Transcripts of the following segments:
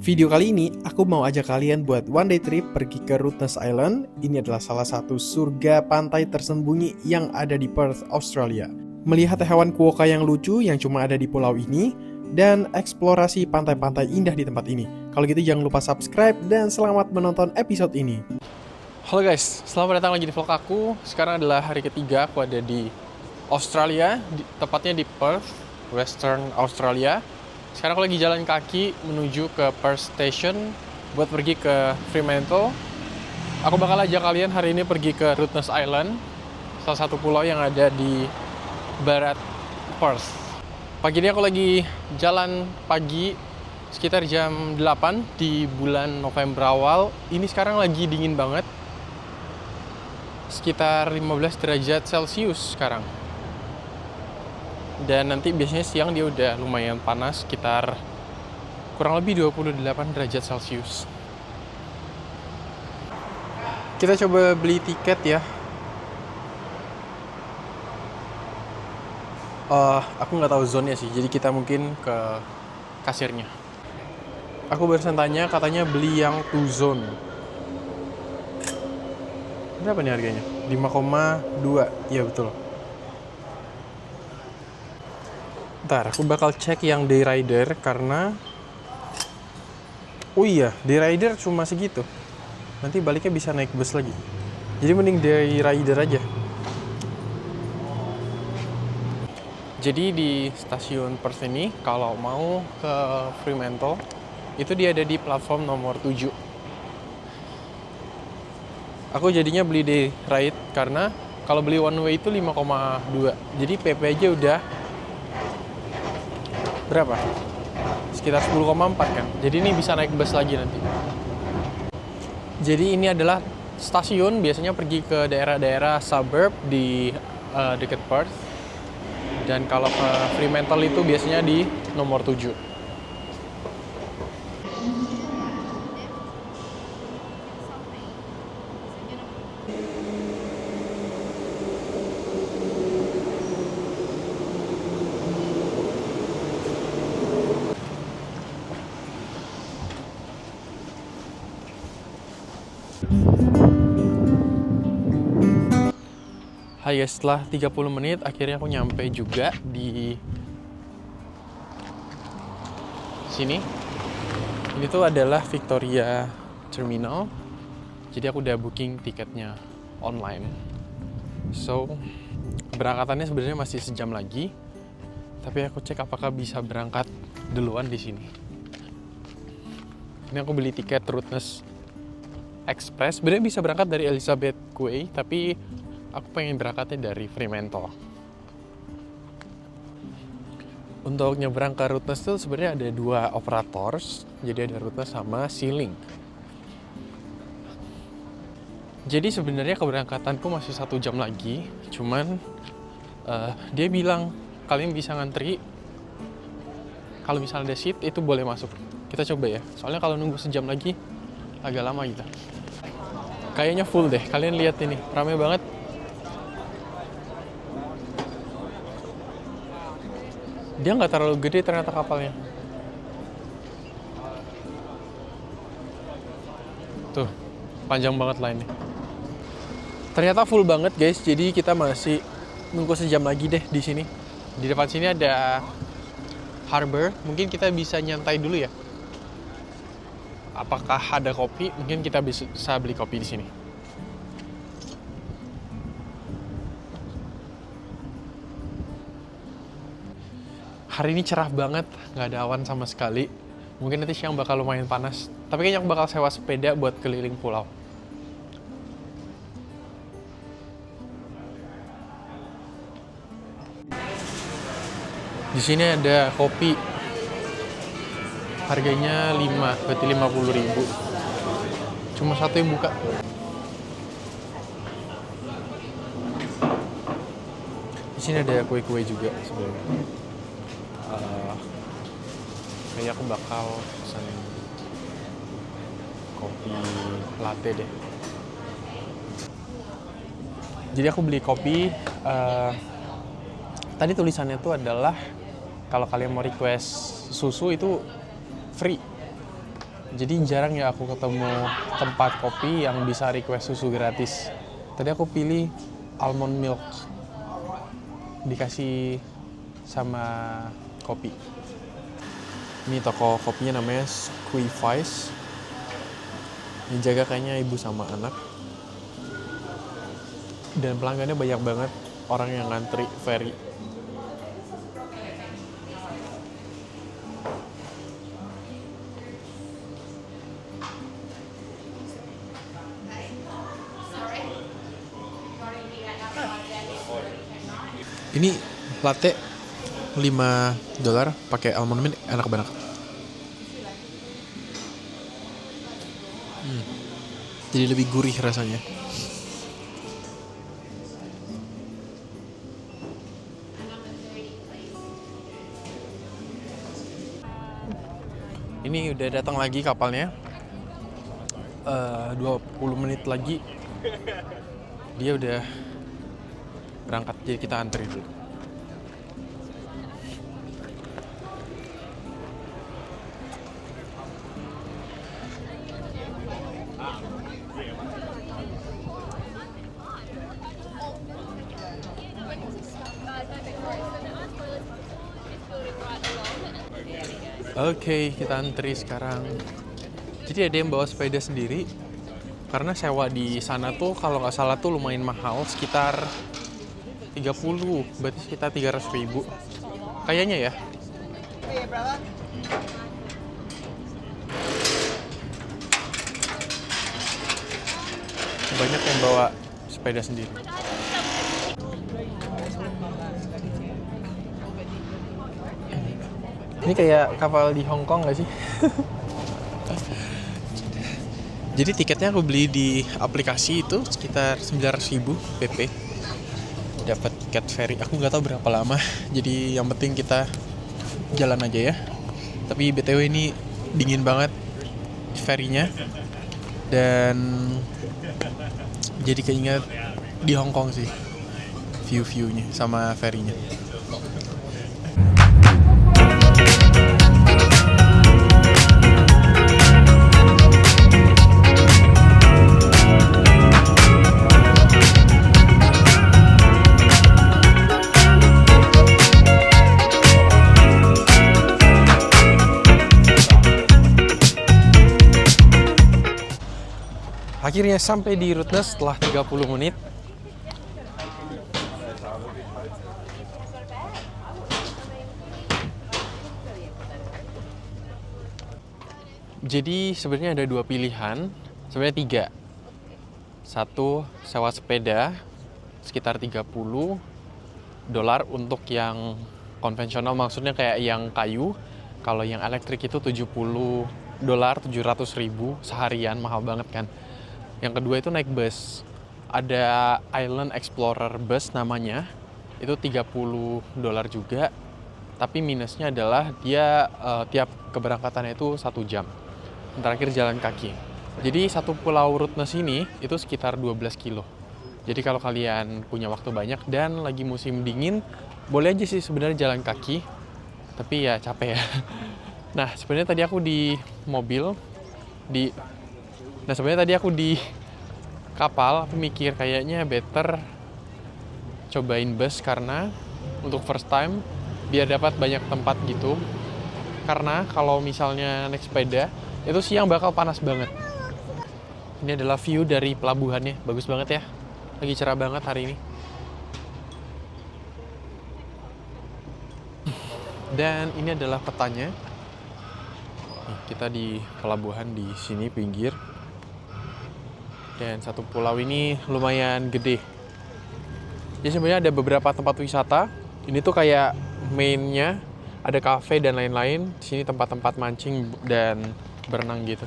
Video kali ini aku mau ajak kalian buat one day trip pergi ke Rottnest Island. Ini adalah salah satu surga pantai tersembunyi yang ada di Perth, Australia. Melihat hewan quokka yang lucu yang cuma ada di pulau ini dan eksplorasi pantai-pantai indah di tempat ini. Kalau gitu jangan lupa subscribe dan selamat menonton episode ini. Halo guys, selamat datang lagi di vlog aku. Sekarang adalah hari ketiga aku ada di Australia, tepatnya di Perth, Western Australia. Sekarang aku lagi jalan kaki menuju ke Perth Station buat pergi ke Fremantle. Aku bakal ajak kalian hari ini pergi ke Rottnest Island, salah satu pulau yang ada di barat Perth. Pagi ini aku lagi jalan pagi sekitar jam 8 di bulan November awal. Ini sekarang lagi dingin banget, sekitar 15 derajat Celcius sekarang. Dan nanti biasanya siang dia udah lumayan panas, sekitar kurang lebih 28 derajat Celcius. Kita coba beli tiket ya. Aku nggak tahu zone-nya sih, jadi kita mungkin ke kasirnya. Aku barusan tanya, katanya beli yang 2 zone. Berapa nih harganya? 5,2. Iya betul. Ntar, aku bakal cek yang day rider karena oh iya, day rider cuma segitu. Nanti baliknya bisa naik bus lagi. Jadi mending day rider aja. Jadi di stasiun Perth ini kalau mau ke Fremantle itu dia ada di platform nomor 7. Aku jadinya beli day ride karena kalau beli one way itu 5,2. Jadi PP aja udah berapa? Sekitar 10,4 kan. Jadi ini bisa naik bus lagi nanti. Jadi ini adalah stasiun, biasanya pergi ke daerah-daerah suburb di dekat Perth. Dan kalau ke Fremantle itu biasanya di nomor 7. Hai guys, setelah 30 menit akhirnya aku nyampe juga di sini. Ini tuh adalah Victoria Terminal. Jadi aku udah booking tiketnya online. So, berangkatannya sebenarnya masih sejam lagi. Tapi aku cek apakah bisa berangkat duluan di sini. Ini aku beli tiket Rottnest Express. Sebenarnya bisa berangkat dari Elizabeth Quay, tapi aku pengen berangkatnya dari Fremantle. Untuk nyebrang ke Rottnest itu sebenarnya ada 2 operators. Jadi ada Rottnest sama Sealink. Jadi sebenarnya keberangkatanku masih 1 jam lagi. Cuman dia bilang kalian bisa ngantri. Kalau misalnya ada seat itu boleh masuk. Kita coba ya. Soalnya kalau nunggu sejam lagi agak lama gitu. Kayaknya full deh. Kalian lihat ini, ramai banget. Dia nggak terlalu gede ternyata kapalnya. Tuh, panjang banget lainnya. Ternyata full banget guys, jadi kita masih nunggu sejam lagi deh di sini. Di depan sini ada harbor, mungkin kita bisa nyantai dulu ya. Apakah ada kopi? Mungkin kita bisa beli kopi di sini. Hari ini cerah banget, nggak ada awan sama sekali. Mungkin nanti siang bakal lumayan panas. Tapi kayaknya aku bakal sewa sepeda buat keliling pulau. Di sini ada kopi. Harganya 5, berarti 50.000. Cuma satu yang buka. Di sini ada kue-kue juga sebenarnya. Kayaknya aku bakal pesan kopi latte deh. Jadi aku beli kopi. Tadi tulisannya tuh adalah kalau kalian mau request susu itu free. Jadi jarang ya aku ketemu tempat kopi yang bisa request susu gratis. Tadi aku pilih almond milk, dikasih sama kopi. Ini toko kopinya namanya Squeeze. Yang jaga kayaknya ibu sama anak. Dan pelanggannya banyak banget, orang yang ngantri ferry. Ini latte $5 pakai almond milk, enak banget. Jadi lebih gurih rasanya. Ini udah datang lagi kapalnya. 20 menit lagi dia udah berangkat, jadi kita antri dulu. Oke, kita antri sekarang. Jadi ada yang bawa sepeda sendiri, karena sewa di sana tuh kalau nggak salah tuh lumayan mahal, sekitar 30, berarti sekitar 300.000 kayaknya ya. Banyak yang bawa sepeda sendiri. Ini kayak kapal di Hong Kong nggak sih? Jadi tiketnya aku beli di aplikasi itu sekitar 900.000 PP. Dapat tiket ferry. Aku nggak tahu berapa lama. Jadi yang penting kita jalan aja ya. Tapi BTW ini dingin banget ferrynya. Dan jadi keinget di Hong Kong sih. View-viewnya sama ferrynya. Akhirnya sampai di Rottnest setelah 30 menit. Jadi sebenarnya ada dua pilihan, sebenarnya tiga. Satu, sewa sepeda sekitar $30 untuk yang konvensional, maksudnya kayak yang kayu. Kalau yang elektrik itu $70, 700.000 seharian, mahal banget kan. Yang kedua itu naik bus. Ada Island Explorer Bus namanya. Itu $30 juga. Tapi minusnya adalah dia tiap keberangkatannya itu 1 jam. Yang terakhir jalan kaki. Jadi satu pulau Rottnest ini itu sekitar 12 kilo. Jadi kalau kalian punya waktu banyak dan lagi musim dingin, boleh aja sih sebenarnya jalan kaki. Tapi ya capek ya. Nah, sebenarnya tadi aku di mobil kapal, aku mikir kayaknya better cobain bus karena untuk first time biar dapat banyak tempat gitu. Karena kalau misalnya naik sepeda itu siang bakal panas banget. Ini adalah view dari pelabuhannya, bagus banget ya. Lagi cerah banget hari ini. Dan ini adalah petanya. Kita di pelabuhan di sini pinggir. Dan satu pulau ini lumayan gede. Jadi sebenarnya ada beberapa tempat wisata. Ini tuh kayak mainnya, ada kafe dan lain-lain. Di sini tempat-tempat mancing dan berenang gitu.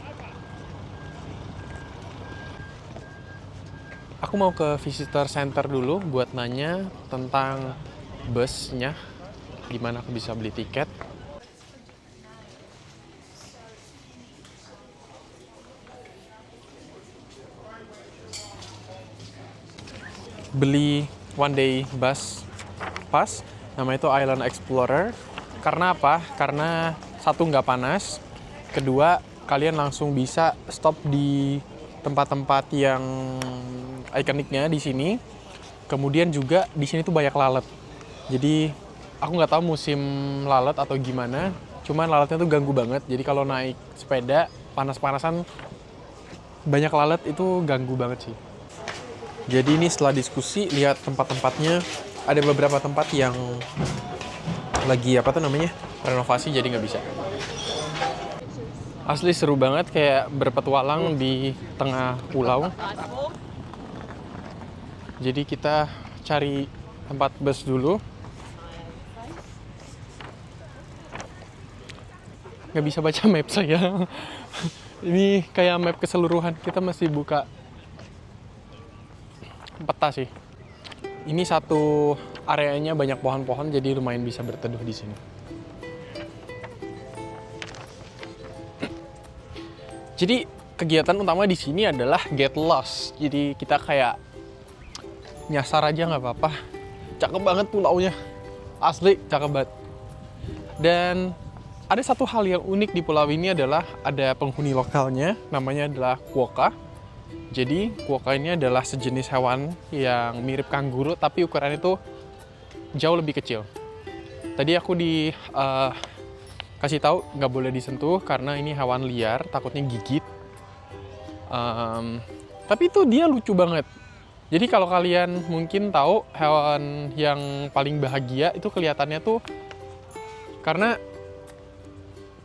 Aku mau ke visitor center dulu buat nanya tentang busnya. Gimana aku bisa beli tiket. Beli one day bus pass, namanya itu Island Explorer. Karena apa? Karena satu nggak panas, kedua kalian langsung bisa stop di tempat-tempat yang ikoniknya di sini. Kemudian juga di sini tuh banyak lalat. Jadi aku nggak tahu musim lalat atau gimana. Cuman lalatnya tuh ganggu banget. Jadi kalau naik sepeda panas-panasan banyak lalat itu ganggu banget sih. Jadi ini setelah diskusi lihat tempat-tempatnya, ada beberapa tempat yang lagi renovasi jadi nggak bisa. Asli seru banget kayak berpetualang di tengah pulau. Jadi kita cari tempat bus dulu. Nggak bisa baca map saya. Ini kayak map keseluruhan. Kita masih buka peta sih. Ini satu areanya banyak pohon-pohon, jadi lumayan bisa berteduh di sini. Jadi kegiatan utama di sini adalah get lost. Jadi kita kayak nyasar aja nggak apa-apa. Cakep banget pulaunya, asli cakep banget. Dan ada satu hal yang unik di pulau ini adalah ada penghuni lokalnya, namanya adalah quokka. Jadi quokka ini adalah sejenis hewan yang mirip kanguru, tapi ukurannya itu jauh lebih kecil. Tadi aku kasih tahu nggak boleh disentuh karena ini hewan liar, takutnya gigit. Tapi itu dia lucu banget. Jadi kalau kalian mungkin tahu hewan yang paling bahagia itu kelihatannya tuh karena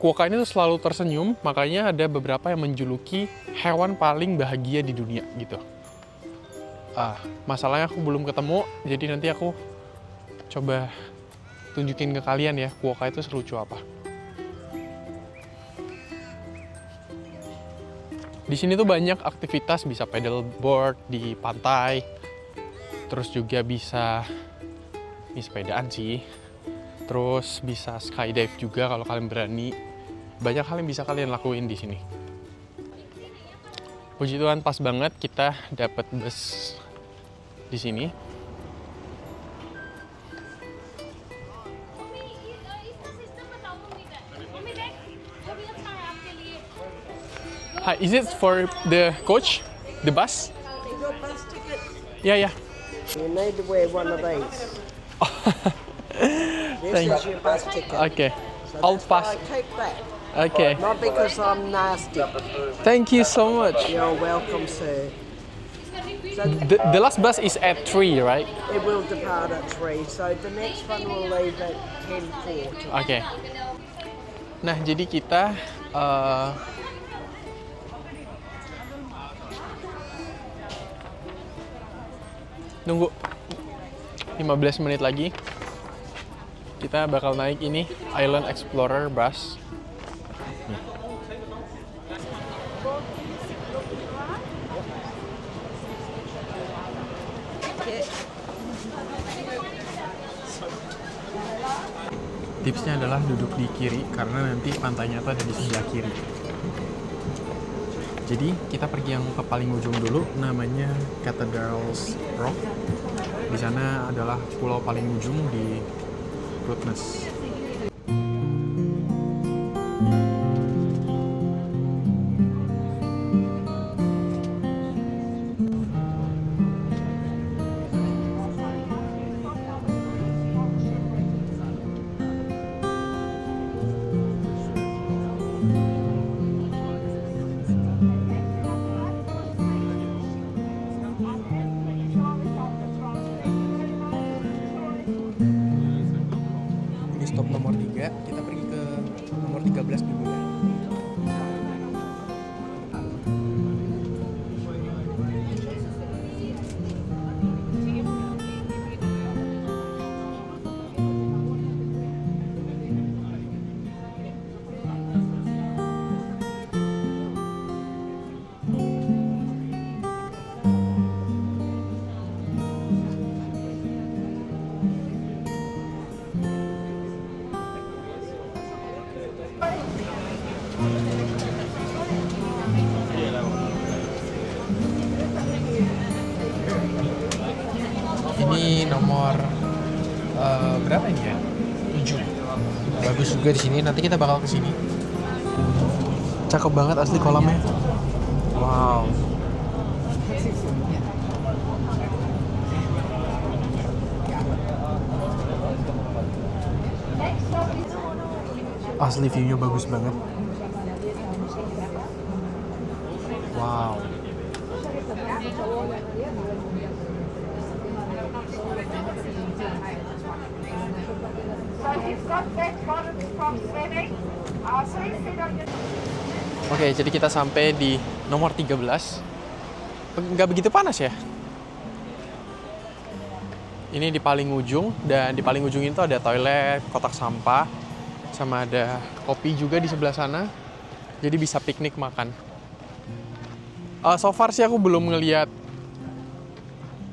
quokka ini tuh selalu tersenyum, makanya ada beberapa yang menjuluki hewan paling bahagia di dunia gitu. Masalahnya aku belum ketemu, jadi nanti aku coba tunjukin ke kalian ya quokka itu selucu apa. Di sini tuh banyak aktivitas, bisa paddleboard di pantai, terus juga bisa sepedaan sih, terus bisa skydive juga kalau kalian berani. Banyak hal yang bisa kalian lakuin di sini. Puji Tuhan pas banget kita dapat bus di sini. Hi, is it for the coach, the bus? Your bus ticket? Yeah. You need to wear one of these. This is your bus ticket. Okay, So I'll that's why pass. I keep that. Okay, Not because I'm nasty. thank you so much. You're welcome, sir. So The last bus is at 3, right? it will depart at 3. So the next one will leave at 10:40. Oke. Nah, jadi kita nunggu 15 menit lagi. Kita bakal naik ini Island Explorer bus. Tipsnya adalah duduk di kiri karena nanti pantainya tuh ada di sebelah kiri. Jadi kita pergi yang ke paling ujung dulu, namanya Cathedrals Rock. Di sana adalah pulau paling ujung di Rottnest. Ini stop nomor 3, kita pergi ke nomor 13 dulu ya. Ini nomor berapa ini ya? 7. Bagus juga di sini. Nanti kita bakal ke sini. Cakep banget asli kolamnya. Wow. Asli view-nya bagus banget. Wow. Oke, jadi kita sampai di nomor 13. Nggak begitu panas ya? Ini di paling ujung, dan di paling ujung itu ada toilet, kotak sampah, sama ada kopi juga di sebelah sana. Jadi bisa piknik makan. So far sih aku belum ngeliat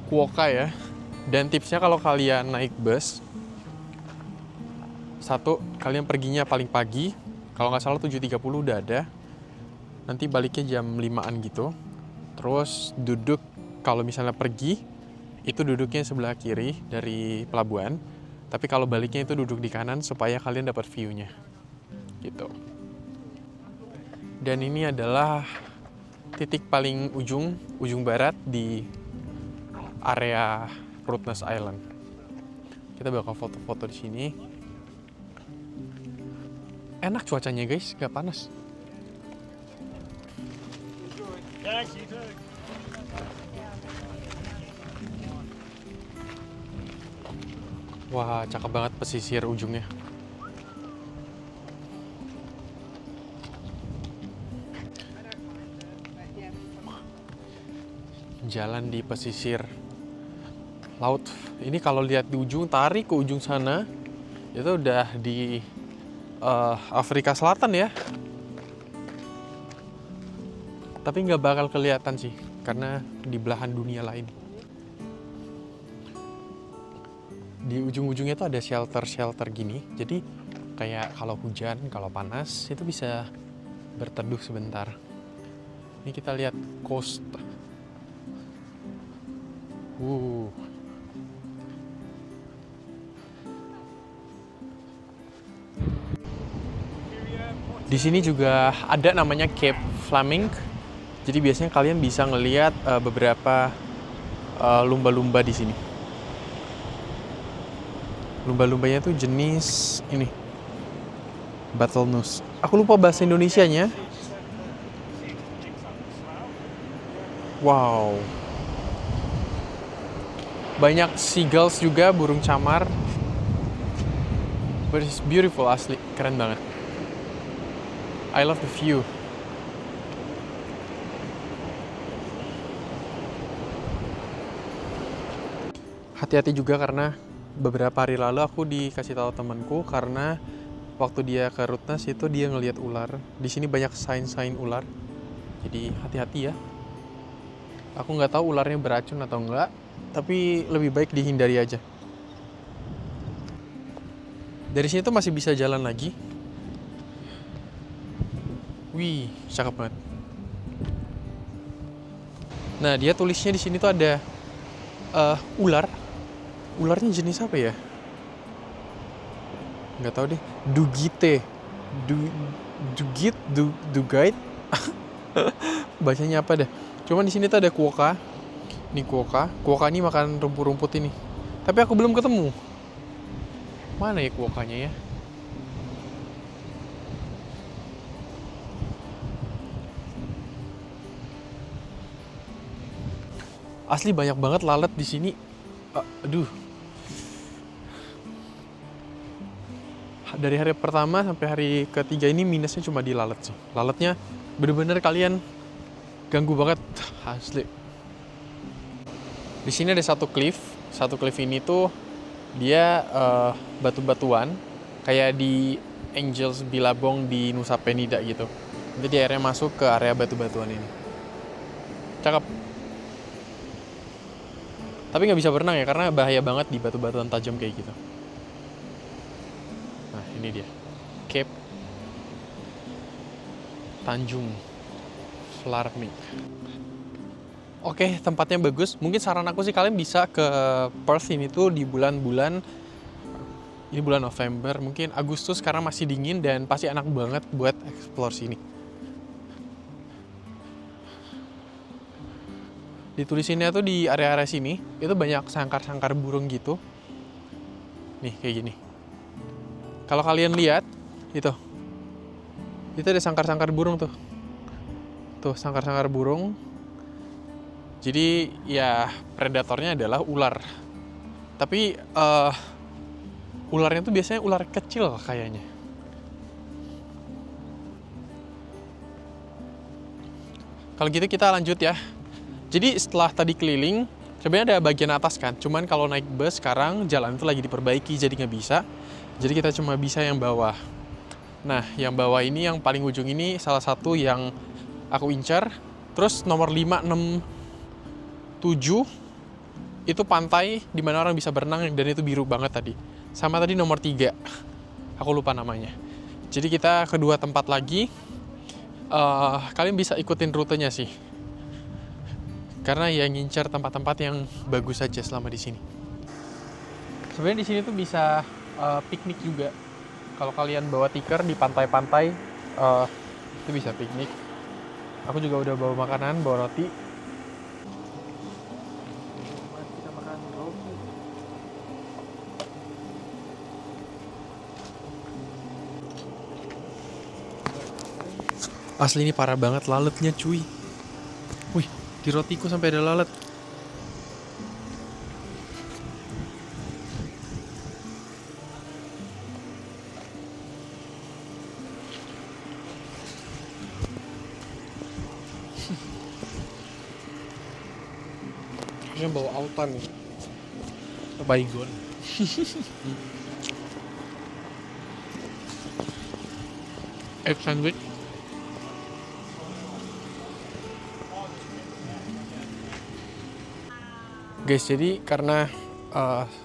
Quokka ya. Dan tipsnya kalau kalian naik bus, satu, kalian perginya paling pagi. Kalau nggak salah 7.30 udah ada. Nanti baliknya jam 5-an gitu. Terus duduk, kalau misalnya pergi, itu duduknya sebelah kiri dari pelabuhan. Tapi kalau baliknya itu duduk di kanan supaya kalian dapat view-nya. Gitu. Dan ini adalah titik paling ujung barat di area Rottnest Island. Kita bakal foto-foto di sini. Enak cuacanya guys, gak panas. Wah, cakep banget pesisir ujungnya. Jalan di pesisir laut. Ini kalau lihat di ujung, tarik ke ujung sana, itu udah di Afrika Selatan ya. Tapi nggak bakal kelihatan sih, karena di belahan dunia lain. Di ujung-ujungnya tuh ada shelter-shelter gini. Jadi kayak kalau hujan, kalau panas, itu bisa berteduh sebentar. Ini kita lihat coast. Di sini juga ada namanya Cape Flaming. Jadi biasanya kalian bisa ngelihat beberapa lumba-lumba di sini. Lumba-lumbanya tuh jenis ini, bottlenose. Aku lupa bahasa Indonesianya. Wow. Banyak seagulls juga, burung camar. But it's beautiful asli, keren banget. I love the view. Hati-hati juga karena beberapa hari lalu aku dikasih tahu temanku karena waktu dia ke Rottnest itu dia ngelihat ular. Di sini banyak sign-sign ular. Jadi hati-hati ya. Aku nggak tahu ularnya beracun atau enggak, tapi lebih baik dihindari aja. Dari sini tuh masih bisa jalan lagi. Wih, cakep banget. Nah, dia tulisnya di sini tuh ada ular. Ularnya jenis apa ya? Nggak tahu deh. Dugite. Dugite. Bacanya apa dah? Cuman di sini tuh ada Quokka. Ini Quokka. Quokka ini makan rumput-rumput ini. Tapi aku belum ketemu. Mana ya Quokkanya ya? Asli banyak banget lalat di sini. Aduh. Dari hari pertama sampai hari ketiga ini minusnya cuma di lalat sih. Lalatnya bener-bener kalian ganggu banget asli. Di sini ada satu cliff. Satu cliff ini tuh dia batu-batuan kayak di Angels Billabong di Nusa Penida gitu. Jadi airnya masuk ke area batu-batuan ini. Cakep. Tapi nggak bisa berenang ya karena bahaya banget di batu-batuan tajam kayak gitu. Nah ini dia Cape Tanjung Flarmik. Oke, tempatnya bagus. Mungkin saran aku sih kalian bisa ke Perth ini tuh di bulan-bulan, ini bulan November, mungkin Agustus, karena masih dingin dan pasti enak banget buat explore sini. Ditulisinnya tuh di area-area sini, itu banyak sangkar-sangkar burung gitu. Nih, kayak gini. Kalau kalian lihat, itu ada sangkar-sangkar burung tuh. Tuh, sangkar-sangkar burung. Jadi, ya predatornya adalah ular. Tapi, ularnya tuh biasanya ular kecil kayaknya. Kalau gitu kita lanjut ya. Jadi setelah tadi keliling, sebenarnya ada bagian atas kan. Cuman kalau naik bus sekarang jalan itu lagi diperbaiki jadi nggak bisa. Jadi kita cuma bisa yang bawah. Nah, yang bawah ini yang paling ujung ini salah satu yang aku incar. Terus nomor 5, 6, 7 itu pantai di mana orang bisa berenang dan itu biru banget tadi. Sama tadi nomor 3. Aku lupa namanya. Jadi kita ke 2 tempat lagi. Kalian bisa ikutin rutenya sih. Karena ya ngincar tempat-tempat yang bagus saja selama di sini. Sebenarnya di sini tuh bisa piknik juga. Kalau kalian bawa tikar di pantai-pantai, itu bisa piknik. Aku juga udah bawa makanan, bawa roti. Kita makan roti. Asli ini parah banget lalatnya cuy. Wih, di rotiku sampai ada lalat. Harusnya bawa autan nih. Baygon. Egg sandwich. Guys, jadi karena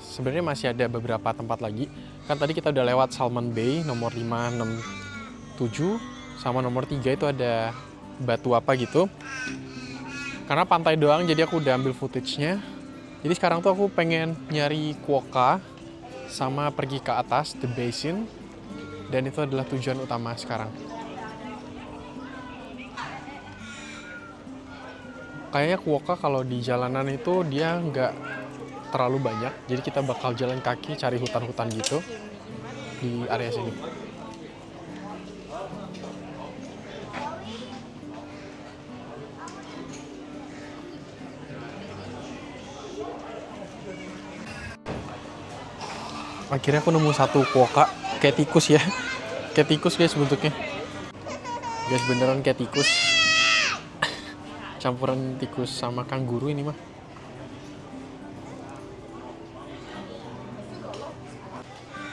sebenarnya masih ada beberapa tempat lagi. Kan tadi kita udah lewat Salmon Bay nomor 5, 6, 7 sama nomor 3 itu ada batu apa gitu. Karena pantai doang jadi aku udah ambil footage-nya. Jadi sekarang tuh aku pengen nyari Quokka sama pergi ke atas The Basin. Dan itu adalah tujuan utama sekarang. Kayaknya Quokka kalau di jalanan itu dia nggak terlalu banyak. Jadi kita bakal jalan kaki cari hutan-hutan gitu di area sini. Akhirnya aku nemu satu Quokka. Kayak tikus ya. Kayak tikus guys bentuknya. Guys beneran kayak tikus. Campuran tikus sama kanguru ini mah.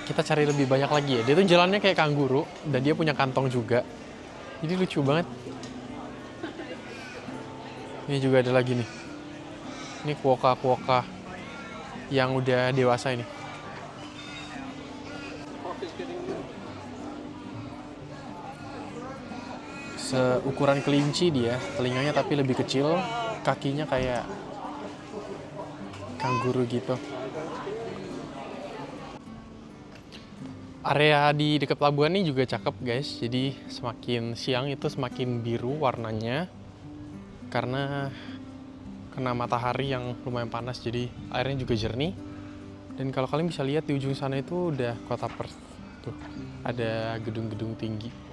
Kita cari lebih banyak lagi ya. Dia tuh jalannya kayak kanguru dan dia punya kantong juga. Jadi lucu banget. Ini juga ada lagi nih. Ini Quokka yang udah dewasa ini. Seukuran kelinci dia, telinganya tapi lebih kecil, kakinya kayak kanguru gitu. Area di dekat pelabuhan ini juga cakep guys, jadi semakin siang itu semakin biru warnanya karena kena matahari yang lumayan panas, jadi airnya juga jernih. Dan kalau kalian bisa lihat di ujung sana itu udah kota Perth, tuh ada gedung-gedung tinggi.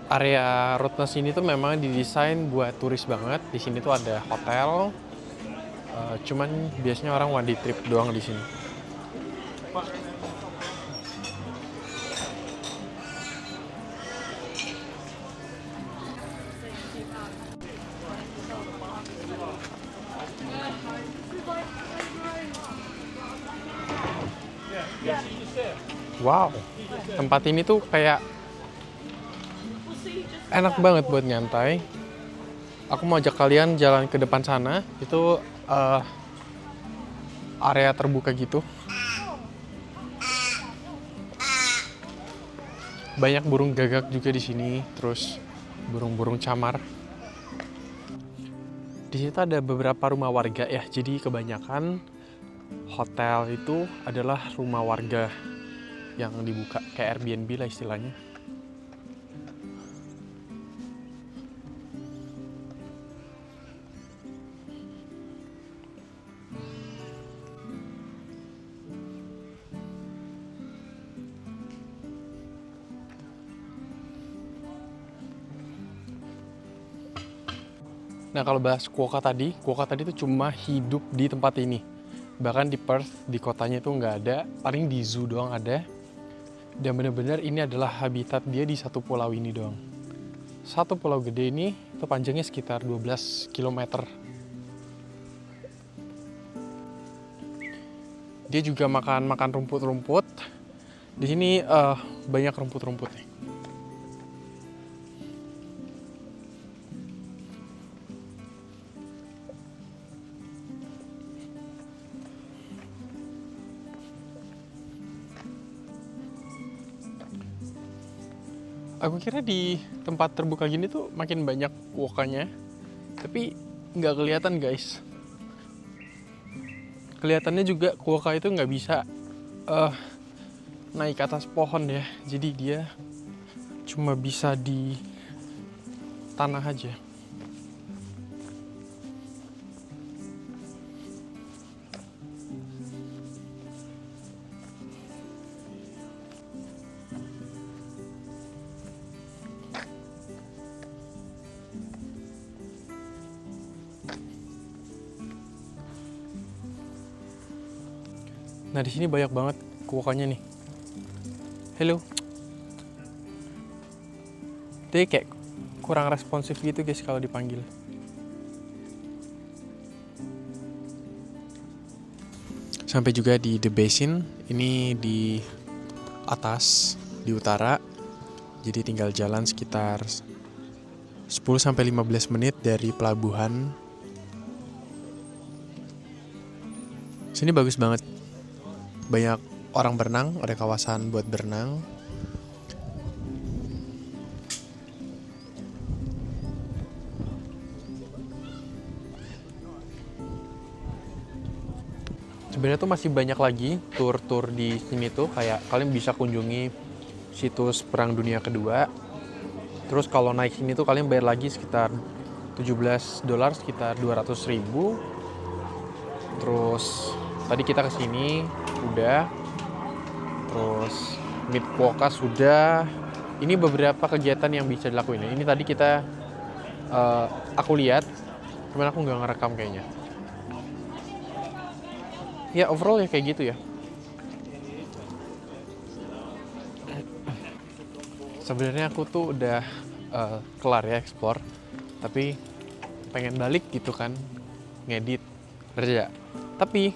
Area Rottnest ini tuh memang didesain buat turis banget. Di sini tuh ada hotel. Cuman biasanya orang one day trip doang di sini. Wow, tempat ini tuh kayak enak banget buat nyantai. Aku mau ajak kalian jalan ke depan sana. Itu area terbuka gitu. Banyak burung gagak juga di sini, terus burung-burung camar. Di situ ada beberapa rumah warga ya. Jadi kebanyakan hotel itu adalah rumah warga yang dibuka kayak Airbnb lah istilahnya. Nah kalau bahas quokka tadi itu cuma hidup di tempat ini. Bahkan di Perth, di kotanya itu nggak ada, paling di zoo doang ada. Dan bener-bener ini adalah habitat dia di satu pulau ini doang. Satu pulau gede ini itu panjangnya sekitar 12 km. Dia juga makan rumput-rumput. Di sini banyak rumput-rumputnya. Aku kira di tempat terbuka gini tuh makin banyak quokka-nya, tapi nggak kelihatan guys. Kelihatannya juga quokka itu nggak bisa naik ke atas pohon ya, jadi dia cuma bisa di tanah aja. Nah di sini banyak banget quokka-nya nih. Hello. Dia kayak kurang responsif gitu guys kalau dipanggil. Sampai juga di The Basin, ini di atas, di utara. Jadi tinggal jalan sekitar 10-15 menit dari pelabuhan. Sini bagus banget. Banyak orang berenang, ada kawasan buat berenang. Sebenarnya tuh masih banyak lagi tur-tur di sini tuh, kayak kalian bisa kunjungi situs Perang Dunia Kedua. Terus kalau naik sini tuh kalian bayar lagi sekitar $17, sekitar 200.000. Terus tadi kita kesini udah, terus meet quokka sudah. Ini beberapa kegiatan yang bisa dilakuin. Ini tadi kita aku lihat, cuman aku nggak ngerekam kayaknya. Ya overall ya kayak gitu ya. Sebenarnya aku tuh udah kelar ya explore, tapi pengen balik gitu kan, ngedit kerja. Tapi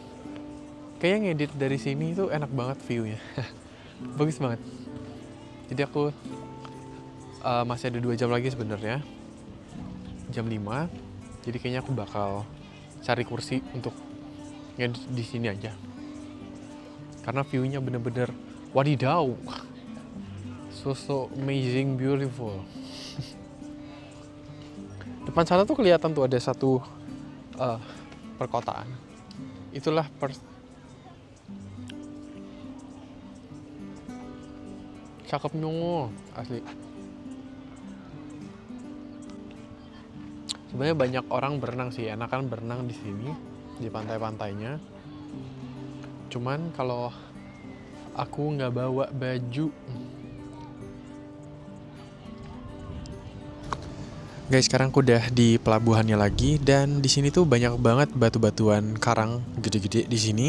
kayaknya ngedit dari sini tuh enak banget view-nya. Bagus banget. Jadi aku masih ada 2 jam lagi sebenarnya. Jam 5. Jadi kayaknya aku bakal cari kursi untuk ngedit di sini aja. Karena view-nya bener-bener wadidaw. So amazing, beautiful. Depan sana tuh kelihatan tuh ada satu perkotaan. Itulah Perth. Cakep nyungu, asli. Sebenarnya banyak orang berenang sih, enakan berenang di sini, di pantai-pantainya. Cuman kalau aku nggak bawa baju. Guys, sekarang aku udah di pelabuhannya lagi, dan di sini tuh banyak banget batu-batuan karang gede-gede di sini.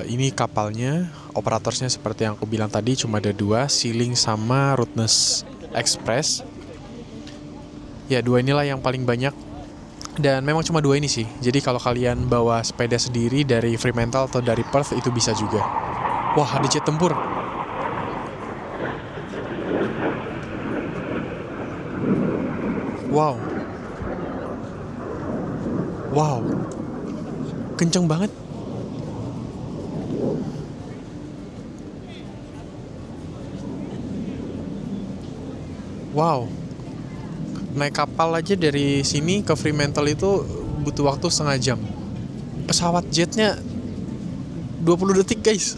Ini kapalnya, operatornya seperti yang aku bilang tadi cuma ada 2, Sealing sama Rottnest Express. Ya 2 inilah yang paling banyak, dan memang cuma 2 ini sih. Jadi kalau kalian bawa sepeda sendiri dari Fremantle atau dari Perth itu bisa juga. Wah, ada jet tempur. Wow, kenceng banget. Wow, naik kapal aja dari sini ke Fremantle itu butuh waktu setengah jam. Pesawat jetnya 20 detik guys.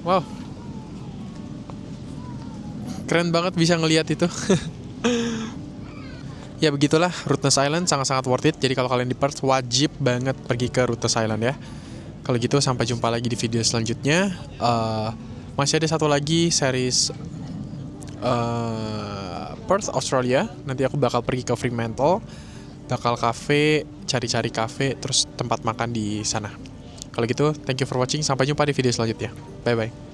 Wow, keren banget bisa ngelihat itu. Ya begitulah, Rottnest Island sangat-sangat worth it. Jadi kalau kalian di Perth wajib banget pergi ke Rottnest Island ya. Kalau gitu sampai jumpa lagi di video selanjutnya. Masih ada satu lagi series Perth, Australia. Nanti aku bakal pergi ke Fremantle, bakal cafe, cari-cari cafe, terus tempat makan di sana. Kalau gitu, thank you for watching. Sampai jumpa di video selanjutnya. Bye-bye.